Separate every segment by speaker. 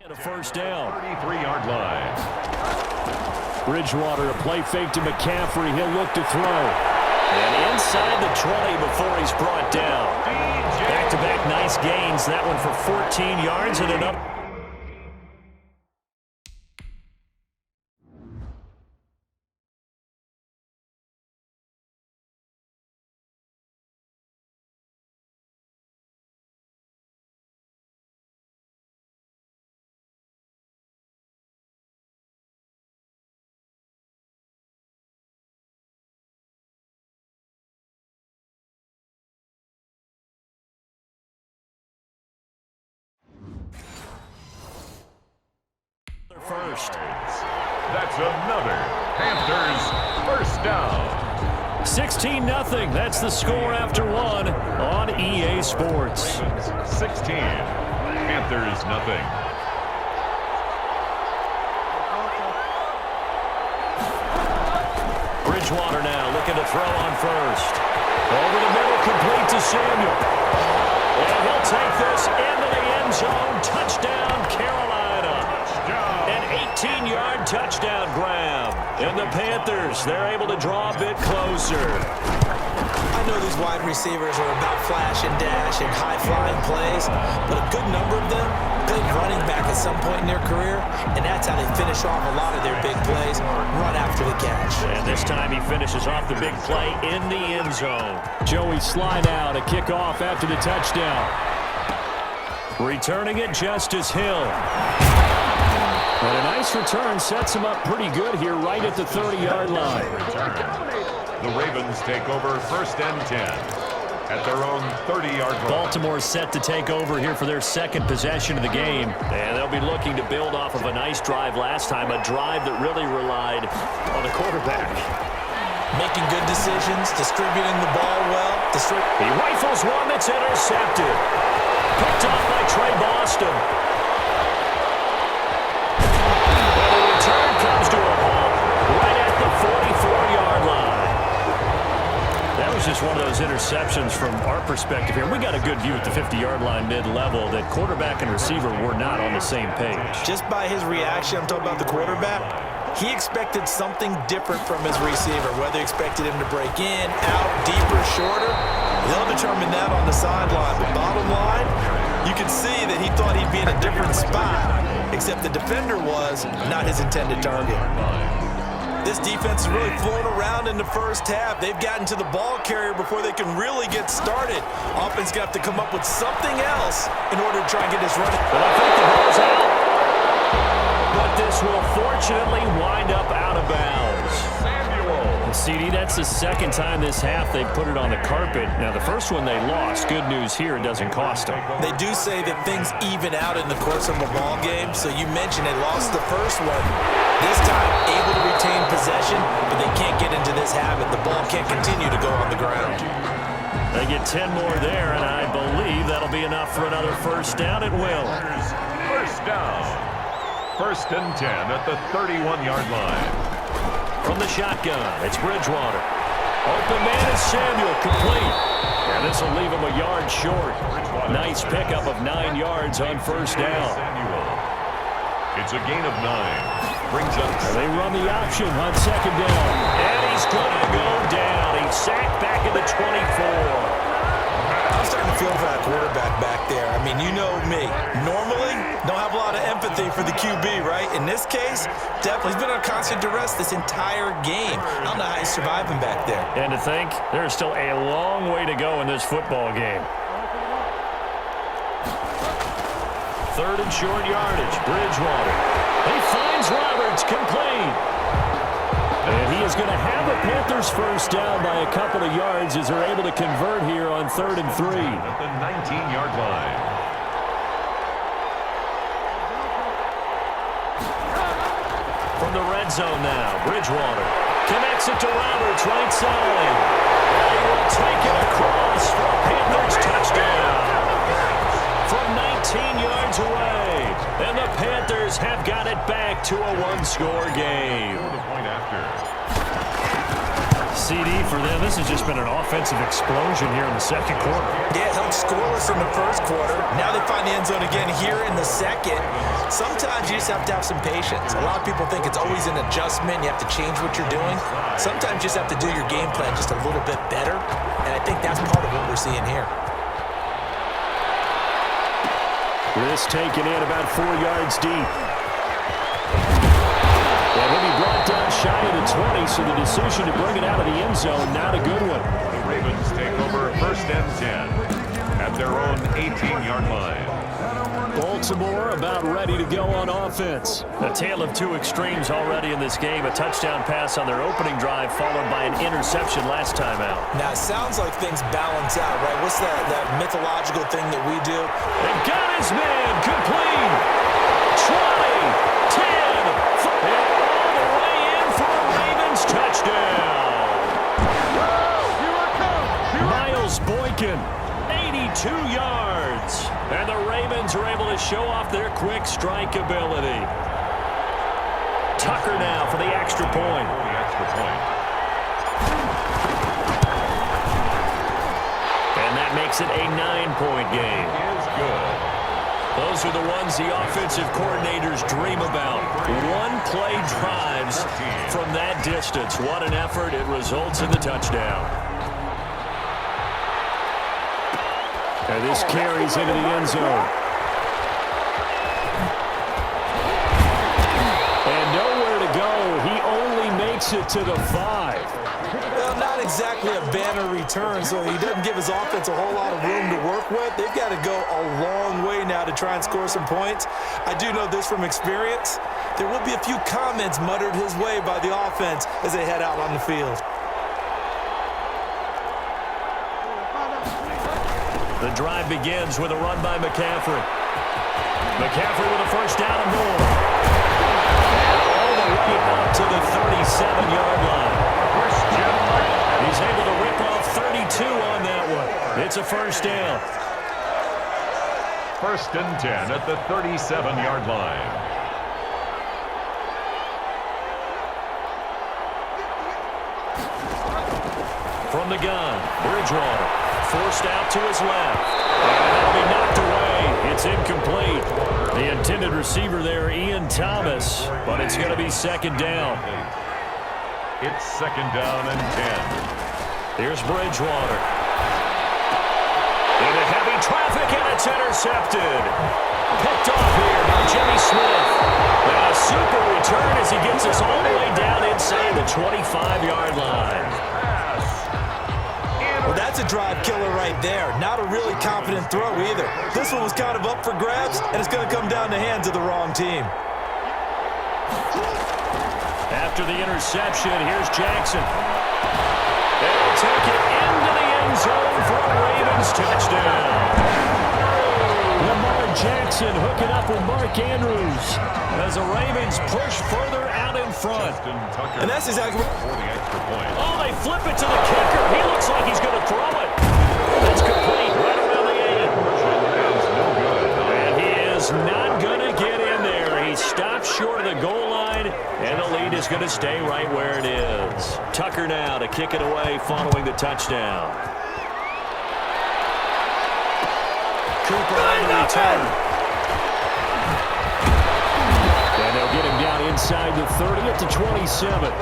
Speaker 1: And a first down.
Speaker 2: 33-yard line.
Speaker 1: Bridgewater, a play fake to McCaffrey. He'll look to throw. And inside the 20 before he's brought down. Back-to-back nice gains. That one for 14 yards and another. First.
Speaker 2: That's another Panthers first down.
Speaker 1: 16-0. That's the score after one on EA Sports.
Speaker 2: 16. Panthers nothing.
Speaker 1: Bridgewater now looking to throw on first. Over the middle, complete to Samuel. And he'll take this into the end zone. Touchdown, Carolina. An 18-yard touchdown grab. And the Panthers, they're able to draw a bit closer.
Speaker 3: I know these wide receivers are about flash and dash and high-flying plays, but a good number of them played running back at some point in their career, and that's how they finish off a lot of their big plays, run after the catch.
Speaker 1: And this time he finishes off the big play in the end zone. Joey slide out, a kickoff after the touchdown. Returning it, Justice Hill. And a nice return sets him up pretty good here right at the 30-yard line.
Speaker 2: The Ravens take over first and 10 at their own 30-yard line.
Speaker 1: Baltimore set to take over here for their second possession of the game. And they'll be looking to build off of a nice drive last time, a drive that really relied on the quarterback.
Speaker 3: Making good decisions, distributing the ball well.
Speaker 1: He rifles one that's intercepted. Picked off by Trey Boston. Comes to a halt right at the 44-yard line. That was just one of those interceptions from our perspective here. We got a good view at the 50-yard line mid-level that quarterback and receiver were not on the same page.
Speaker 3: Just by his reaction, I'm talking about the quarterback, he expected something different from his receiver, whether he expected him to break in, out, deeper, shorter. They'll determine that on the sideline. But bottom line, you can see that he thought he'd be in a different spot, except the defender was not his intended target. This defense is really flown around in the first half. They've gotten to the ball carrier before they can really get started. Offense got to come up with something else in order to try and get this running.
Speaker 1: But I think the ball's out. But this will fortunately wind up out of bounds. CD, that's the second time this half they've put it on the carpet. Now, the first one they lost. Good news here, it doesn't cost them.
Speaker 3: They do say that things even out in the course of a ball game. So you mentioned they lost the first one. This time, able to retain possession, but they can't get into this habit. The ball can't continue to go on the ground.
Speaker 1: They get 10 more there, and I believe that'll be enough for another first down. It will.
Speaker 2: First down. First and 10 at the 31-yard line.
Speaker 1: From the shotgun, it's Bridgewater. Open man is Samuel, complete. And this will leave him a yard short. Nice pickup of 9 yards on first down.
Speaker 2: It's a gain of 9. Brings up.
Speaker 1: They run the option on second down. And he's going to go down. He's sacked back at the 24.
Speaker 3: I'm starting to feel for that quarterback back there. I mean, you know me. Normally, don't have a lot of empathy for the QB, right? In this case, definitely he's been on constant duress this entire game. I don't know how he's surviving back there.
Speaker 1: And to think, there's still a long way to go in this football game. Third and short yardage, Bridgewater. He finds Roberts, complete. And he is going to have a Panthers first down by a couple of yards as they're able to convert here on 3rd and 3.
Speaker 2: At the 19-yard line.
Speaker 1: From the red zone now, Bridgewater connects it to Roberts, right side. And he will take it across for a Panthers touchdown. From 19 yards away. And the Panthers have got it back to a one-score game. CD for them. This has just been an offensive explosion here in the second quarter.
Speaker 3: Yeah, held scoreless in the first quarter. Now they find the end zone again here in the second. Sometimes you just have to have some patience. A lot of people think it's always an adjustment. You have to change what you're doing. Sometimes you just have to do your game plan just a little bit better. And I think that's part of what we're seeing here.
Speaker 1: This taken in about 4 yards deep. And he'll be brought down shy of the 20, so the decision to bring it out of the end zone, not a good one.
Speaker 2: The Ravens take over 1st and 10 at their own 18-yard line.
Speaker 1: Baltimore about ready to go on offense. A tale of two extremes already in this game. A touchdown pass on their opening drive followed by an interception last time out.
Speaker 3: Now, it sounds like things balance out, right? What's that mythological thing that we do?
Speaker 1: They got his man complete. 20, 10, and all the way in for a Ravens touchdown. Miles Boykin, 82 yards. And the Ravens are able to show off their quick strike ability. Tucker now for the extra point. And that makes it a 9-point game.
Speaker 2: Is good.
Speaker 1: Those are the ones the offensive coordinators dream about. One-play drives from that distance. What an effort. It results in the touchdown. And this carries into the end zone. And nowhere to go. He only makes it to the 5.
Speaker 3: Well, not exactly a banner return, so he doesn't give his offense a whole lot of room to work with. They've got to go a long way now to try and score some points. I do know this from experience. There will be a few comments muttered his way by the offense as they head out on the field.
Speaker 1: The drive begins with a run by McCaffrey. McCaffrey with a first down and more. And all the way up to the 37-yard line. He's able to rip off 32 on that one. It's a first down.
Speaker 2: 1st and 10 at the 37-yard line.
Speaker 1: From the gun, Bridgewater. Forced out to his left. And that'll be knocked away. It's incomplete. The intended receiver there, Ian Thomas. But it's going to be second down.
Speaker 2: It's 2nd down and 10.
Speaker 1: Here's Bridgewater. Into heavy traffic, and it's intercepted. Picked off here by Jimmy Smith. And a super return as he gets us all the way down inside the 25-yard line.
Speaker 3: Well, that's a drive killer right there. Not a really confident throw either. This one was kind of up for grabs, and it's going to come down the hands of the wrong team.
Speaker 1: After the interception, here's Jackson. They'll take it into the end zone for a Ravens touchdown. Lamar Jackson hooking up with Mark Andrews as the Ravens push further out in front.
Speaker 3: And that's exactly what...
Speaker 2: For the extra point.
Speaker 1: Oh, they flip it to the kicker. He looks like he's going to throw it. That's complete right around the end. And he is not going to get in there. He stops short of the goal line, and the lead is going to stay right where it is. Tucker now to kick it away following the touchdown. Cooper on the return. And they'll get him down inside the 30 at the 27.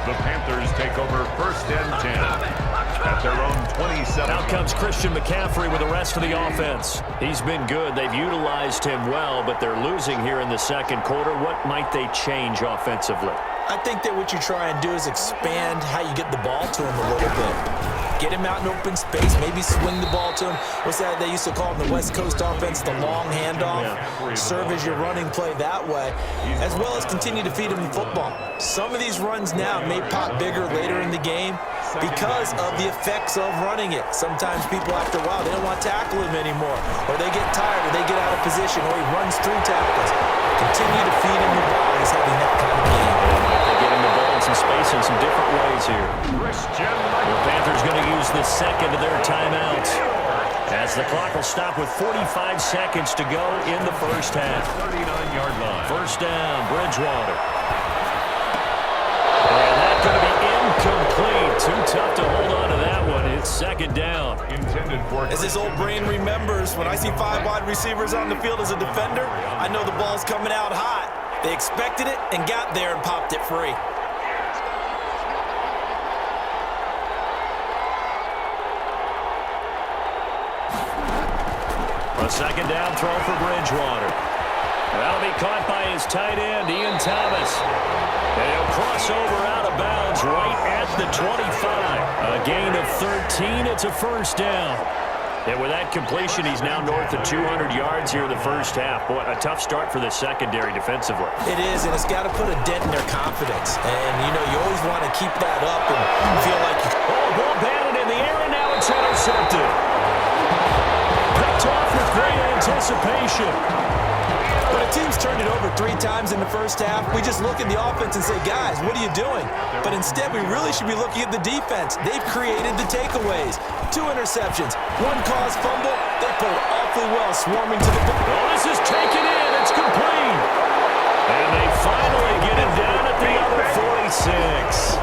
Speaker 2: The Panthers take over 1st and 10 at their own 27.
Speaker 1: Out comes Christian McCaffrey with the rest of the offense. He's been good. They've utilized him well, but they're losing here in the second quarter. What might they change offensively?
Speaker 3: I think that what you try and do is expand how you get the ball to him a little bit. Get him out in open space, maybe swing the ball to him. What's that they used to call in the West Coast offense, the long handoff? Yeah. Serve as your running play that way, as well as continue to feed him the football. Some of these runs now may pop bigger later in the game because of the effects of running it. Sometimes people, after a while, they don't want to tackle him anymore, or they get tired, or they get out of position, or he runs through tackles. Continue to feed him the ball. He's having that kind of game.
Speaker 1: They get him the ball in some space in some different ways here. The Panthers going to use the second of their timeouts as the clock will stop with 45 seconds to go in the first half.
Speaker 2: 39-yard line.
Speaker 1: First down, Bridgewater. And that's going to be incomplete.
Speaker 3: As his old brain remembers, when I see 5 wide receivers on the field as a defender, I know the ball's coming out hot. They expected it and got there and popped it free.
Speaker 1: A second down throw for Bridgewater. That'll be caught by his tight end, Ian Thomas. And he'll cross over out of bounds right at the 25. A gain of 13. It's a first down. And with that completion, he's now north of 200 yards here in the first half. Boy, a tough start for the secondary defensively.
Speaker 3: It is, and it's got to put a dent in their confidence. And, you know, you always want to keep that up and feel like you...
Speaker 1: Oh, ball batted in the air, and now it's intercepted. Picked off with great anticipation.
Speaker 3: When a team's turned it over 3 times in the first half, we just look at the offense and say, guys, what are you doing? But instead, we really should be looking at the defense. They've created the takeaways. 2 interceptions, 1 caused fumble. They pulled awfully well, swarming to the ball.
Speaker 1: Oh, this is taken in. It's complete. And they finally get it down at the other 46.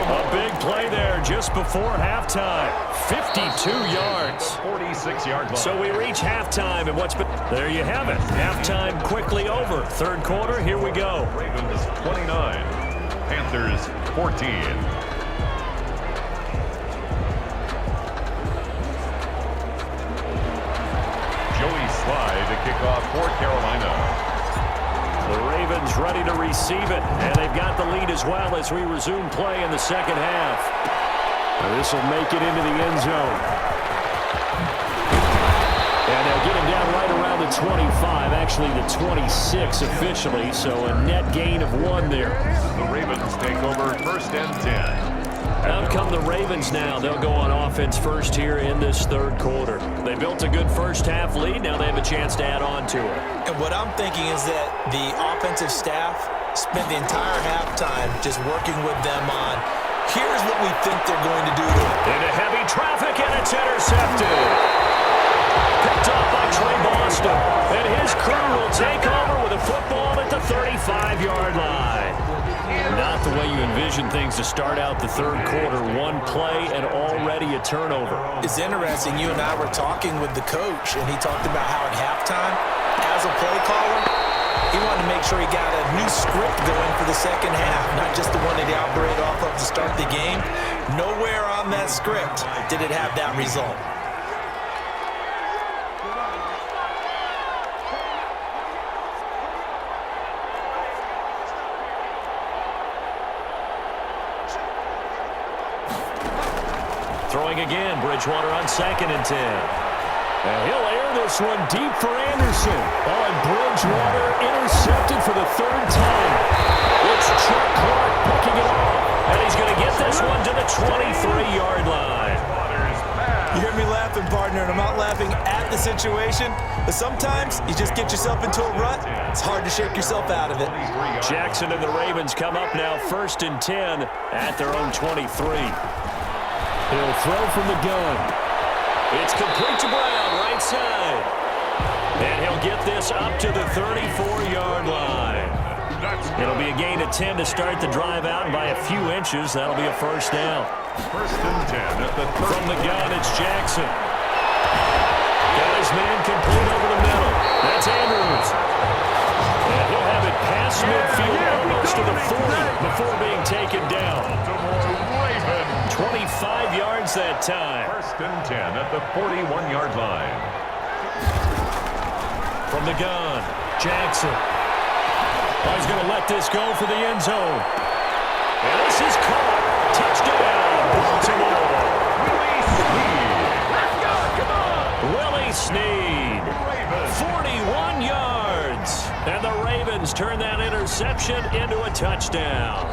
Speaker 1: A big play there just before halftime. 52 yards.
Speaker 2: 46-yard line.
Speaker 1: So we reach halftime, and what's been... There you have it. Halftime quickly over. Third quarter, here we go.
Speaker 2: Ravens 29, Panthers 14. Joey Slye to kick off for Carolina.
Speaker 1: The Ravens ready to receive it, and they've got the lead as well as we resume play in the second half. This will make it into the end zone. And they'll get him down right around the 25, actually the 26 officially, so a net gain of 1 there.
Speaker 2: The Ravens take over first and 10.
Speaker 1: Out come the Ravens now. They'll go on offense first here in this third quarter. They built a good first half lead. Now they have a chance to add on to it.
Speaker 3: And what I'm thinking is that the offensive staff spent the entire halftime just working with them on, here's what we think they're going to do to it.
Speaker 1: Into heavy traffic, and it's intercepted. Picked up by Trey Boston. And his crew will take over with a football at the 35-yard line. Not the way you envision things to start out the third quarter. 1 play and already a turnover.
Speaker 3: It's interesting. You and I were talking with the coach, and he talked about how at halftime, as a play caller, he wanted to make sure he got a new script going for the second half, not just the one that he operated off of to start the game. Nowhere on that script did it have that result.
Speaker 1: Throwing again, Bridgewater on 2nd and 10. And he'll air this one deep for Anderson. Oh, and Bridgewater intercepted for the 3rd time. It's Chuck Clark picking it off. And he's going to get this one to the 23-yard line.
Speaker 3: You hear me laughing, partner, and I'm not laughing at the situation, but sometimes you just get yourself into a rut. It's hard to shake yourself out of it.
Speaker 1: Jackson and the Ravens come up now 1st and 10 at their own 23. He'll throw from the gun. It's complete to Brown, right side. And he'll get this up to the 34-yard line. It'll be a gain of 10 to start the drive out, and by a few inches, that'll be a first down.
Speaker 2: First and 10 at the 30.
Speaker 1: From the gun, it's Jackson. Got his man complete over the middle. That's Andrews. And he'll have it past midfield almost to the 40 before being taken down. 25 yards that time.
Speaker 2: First and 10 at the 41-yard line.
Speaker 1: From the gun, Jackson. Oh, he's going to let this go for the end zone. And this is caught. Touchdown, Baltimore. Willie Snead. 41 yards. And the Ravens turn that interception into a touchdown.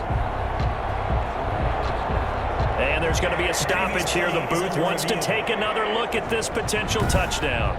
Speaker 1: And there's going to be a stoppage here. The booth wants to take another look at this potential touchdown.